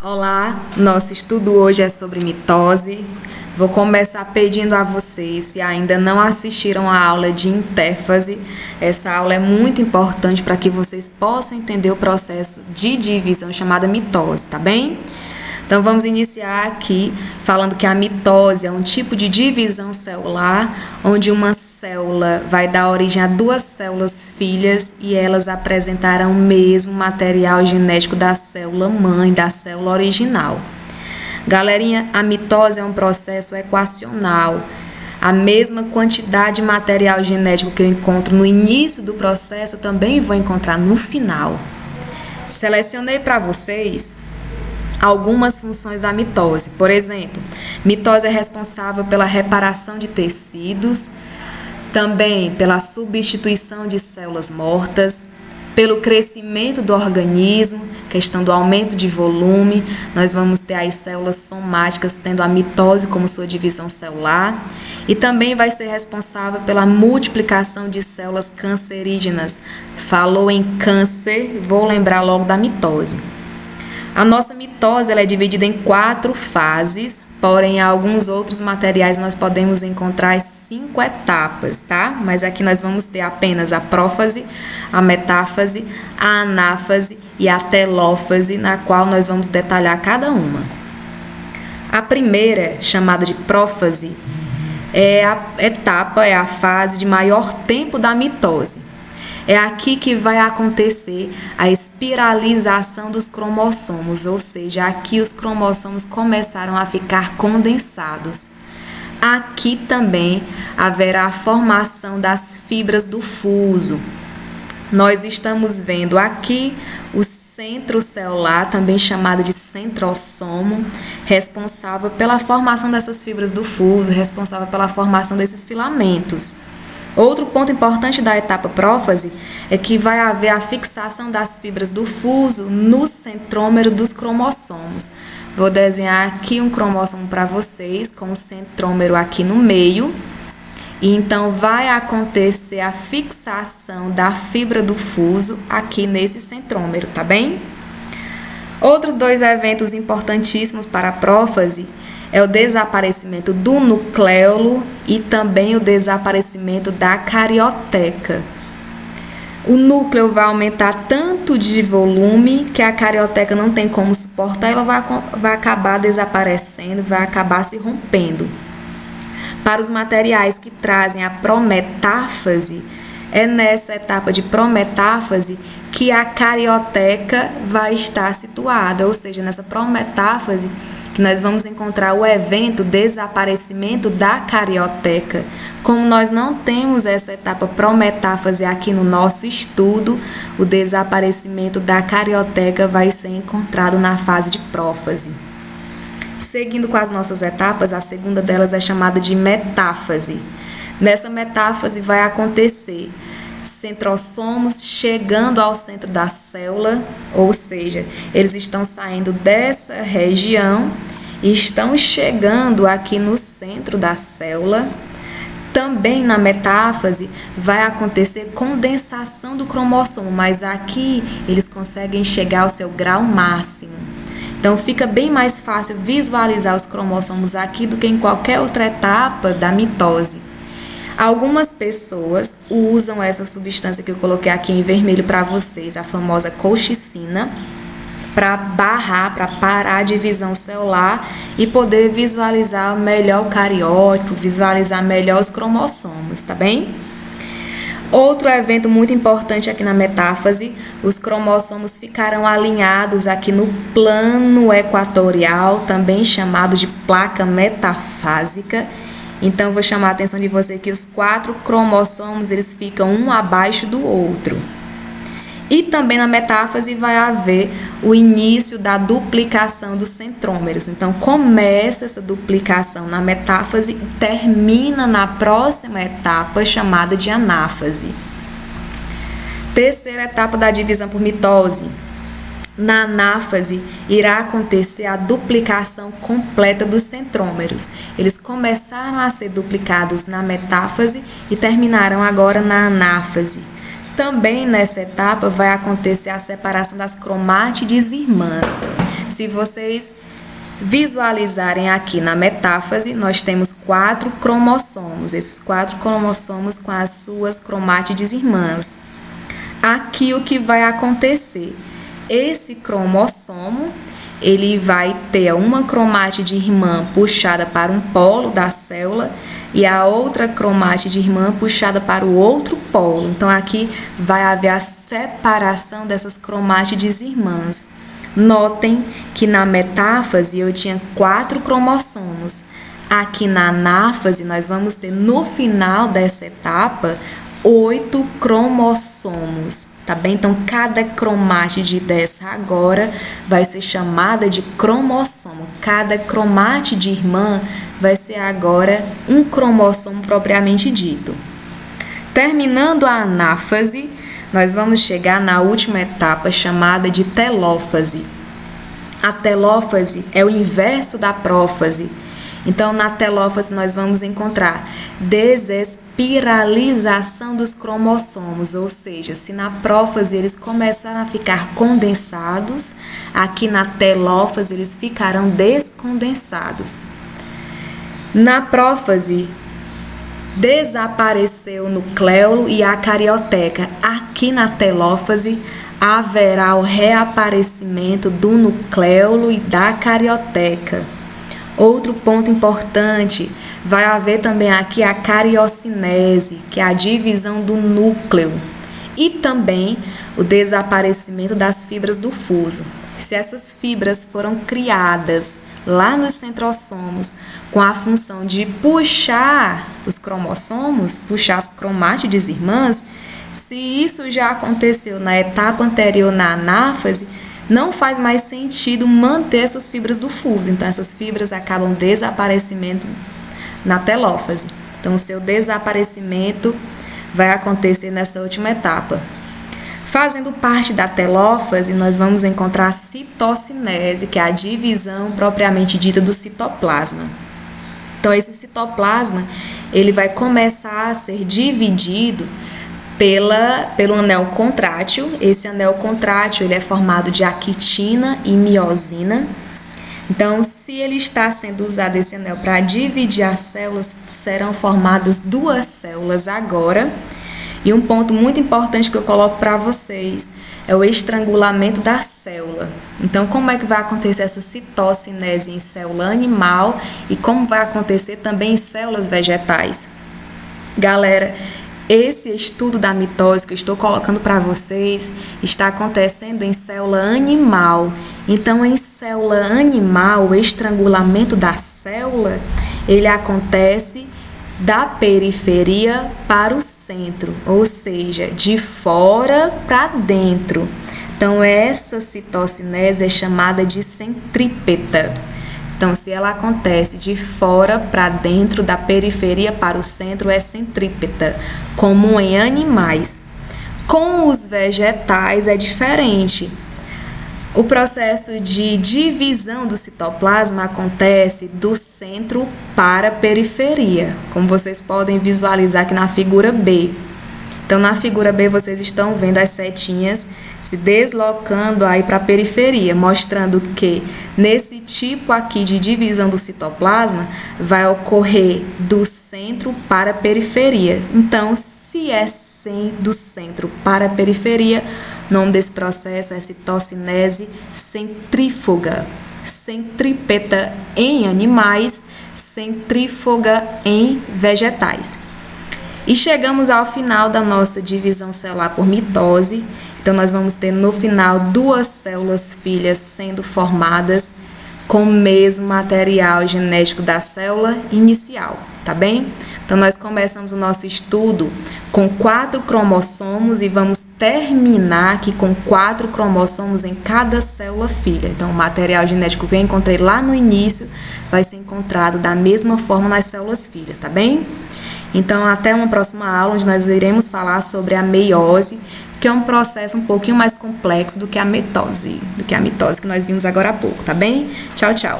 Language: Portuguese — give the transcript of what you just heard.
Olá, nosso estudo hoje é sobre mitose. Vou começar pedindo a vocês, se ainda não assistiram a aula de interfase, essa aula é muito importante para que vocês possam entender o processo de divisão chamada mitose, tá bem? Então vamos iniciar aqui falando que a mitose é um tipo de divisão celular, onde uma célula vai dar origem a duas células filhas e elas apresentarão o mesmo material genético da célula mãe, da célula original. Galerinha, a mitose é um processo equacional. A mesma quantidade de material genético que eu encontro no início do processo, eu também vou encontrar no final. Selecionei para vocês algumas funções da mitose. Por exemplo, mitose é responsável pela reparação de tecidos, também pela substituição de células mortas, pelo crescimento do organismo, questão do aumento de volume. Nós vamos ter as células somáticas tendo a mitose como sua divisão celular, e também vai ser responsável pela multiplicação de células cancerígenas. Falou em câncer, vou lembrar logo da mitose. A nossa mitose ela é dividida em 4 fases, porém em alguns outros materiais nós podemos encontrar as 5 etapas, tá? Mas aqui nós vamos ter apenas a prófase, a metáfase, a anáfase e a telófase, na qual nós vamos detalhar cada uma. A primeira, chamada de prófase, é a fase de maior tempo da mitose. É aqui que vai acontecer a espiralização dos cromossomos, ou seja, aqui os cromossomos começaram a ficar condensados. Aqui também haverá a formação das fibras do fuso. Nós estamos vendo aqui o centro celular, também chamado de centrossomo, responsável pela formação dessas fibras do fuso, responsável pela formação desses filamentos. Outro ponto importante da etapa prófase é que vai haver a fixação das fibras do fuso no centrômero dos cromossomos. Vou desenhar aqui um cromossomo para vocês, com o centrômero aqui no meio. E então vai acontecer a fixação da fibra do fuso aqui nesse centrômero, tá bem? Outros 2 eventos importantíssimos para a prófase é o desaparecimento do nucleolo e também o desaparecimento da carioteca. O núcleo vai aumentar tanto de volume que a carioteca não tem como suportar, ela vai acabar desaparecendo, vai acabar se rompendo. Para os materiais que trazem a prometáfase, é nessa etapa de prometáfase que a carioteca vai estar situada, ou seja, nessa prometáfase que nós vamos encontrar o evento desaparecimento da carioteca. Como nós não temos essa etapa prometáfase aqui no nosso estudo, o desaparecimento da carioteca vai ser encontrado na fase de prófase. Seguindo com as nossas etapas, a segunda delas é chamada de metáfase. Nessa metáfase vai acontecer centrossomos chegando ao centro da célula, ou seja, eles estão saindo dessa região e estão chegando aqui no centro da célula. Também na metáfase vai acontecer condensação do cromossomo, mas aqui eles conseguem chegar ao seu grau máximo. Então fica bem mais fácil visualizar os cromossomos aqui do que em qualquer outra etapa da mitose. Algumas pessoas usam essa substância que eu coloquei aqui em vermelho para vocês, a famosa colchicina, para parar a divisão celular e poder visualizar melhor o cariótipo, visualizar melhor os cromossomos, tá bem? Outro evento muito importante aqui na metáfase, os cromossomos ficarão alinhados aqui no plano equatorial, também chamado de placa metafásica. Então, vou chamar a atenção de você que os 4 cromossomos, eles ficam um abaixo do outro. E também na metáfase vai haver o início da duplicação dos centrômeros. Então, começa essa duplicação na metáfase e termina na próxima etapa, chamada de anáfase. Terceira etapa da divisão por mitose. Na anáfase, irá acontecer a duplicação completa dos centrômeros. Eles começaram a ser duplicados na metáfase e terminarão agora na anáfase. Também nessa etapa vai acontecer a separação das cromátides irmãs. Se vocês visualizarem aqui na metáfase, nós temos 4 cromossomos, esses 4 cromossomos com as suas cromátides irmãs. Aqui o que vai acontecer? Esse cromossomo, ele vai ter uma cromátide irmã puxada para um polo da célula e a outra cromátide irmã puxada para o outro polo. Então, aqui vai haver a separação dessas cromátides irmãs. Notem que na metáfase eu tinha 4 cromossomos. Aqui na anáfase nós vamos ter no final dessa etapa 8 cromossomos, tá bem? Então cada cromátide dessa agora vai ser chamada de cromossomo. Cada cromátide irmã vai ser agora um cromossomo propriamente dito. Terminando a anáfase, nós vamos chegar na última etapa chamada de telófase. A telófase é o inverso da prófase. Então, na telófase, nós vamos encontrar desespiralização dos cromossomos, ou seja, se na prófase eles começaram a ficar condensados, aqui na telófase eles ficarão descondensados. Na prófase, desapareceu o nucleolo e a carioteca. Aqui na telófase haverá o reaparecimento do nucleolo e da carioteca. Outro ponto importante, vai haver também aqui a cariocinese, que é a divisão do núcleo, e também o desaparecimento das fibras do fuso. Se essas fibras foram criadas lá nos centrossomos com a função de puxar os cromossomos, puxar as cromátides irmãs, se isso já aconteceu na etapa anterior na anáfase, não faz mais sentido manter essas fibras do fuso. Então, essas fibras acabam desaparecendo na telófase. Então, o seu desaparecimento vai acontecer nessa última etapa. Fazendo parte da telófase, nós vamos encontrar a citocinese, que é a divisão propriamente dita do citoplasma. Então, esse citoplasma, ele vai começar a ser dividido pelo anel contrátil. Esse anel contrátil, ele é formado de actina e miosina. Então, se ele está sendo usado esse anel para dividir as células, serão formadas 2 células agora. E um ponto muito importante que eu coloco para vocês é o estrangulamento da célula. Então, como é que vai acontecer essa citocinese em célula animal e como vai acontecer também em células vegetais? Galera, esse estudo da mitose que eu estou colocando para vocês está acontecendo em célula animal. Então, em célula animal, o estrangulamento da célula, ele acontece da periferia para o centro, ou seja, de fora para dentro. Então, essa citocinese é chamada de centrípeta. Então, se ela acontece de fora para dentro, da periferia para o centro, é centrípeta, comum em animais. Com os vegetais é diferente. O processo de divisão do citoplasma acontece do centro para a periferia, como vocês podem visualizar aqui na figura B. Então, na figura B, vocês estão vendo as setinhas se deslocando aí para a periferia, mostrando que nesse tipo aqui de divisão do citoplasma vai ocorrer do centro para a periferia. Então, se é do centro para a periferia, o nome desse processo é citocinese centrífuga. Centrípeta em animais, centrífuga em vegetais. E chegamos ao final da nossa divisão celular por mitose. Então, nós vamos ter no final 2 células filhas sendo formadas com o mesmo material genético da célula inicial, tá bem? Então, nós começamos o nosso estudo com 4 cromossomos e vamos terminar aqui com 4 cromossomos em cada célula filha. Então, o material genético que eu encontrei lá no início vai ser encontrado da mesma forma nas células filhas, tá bem? Então, até uma próxima aula, onde nós iremos falar sobre a meiose, que é um processo um pouquinho mais complexo do que a mitose que nós vimos agora há pouco, tá bem? Tchau, tchau!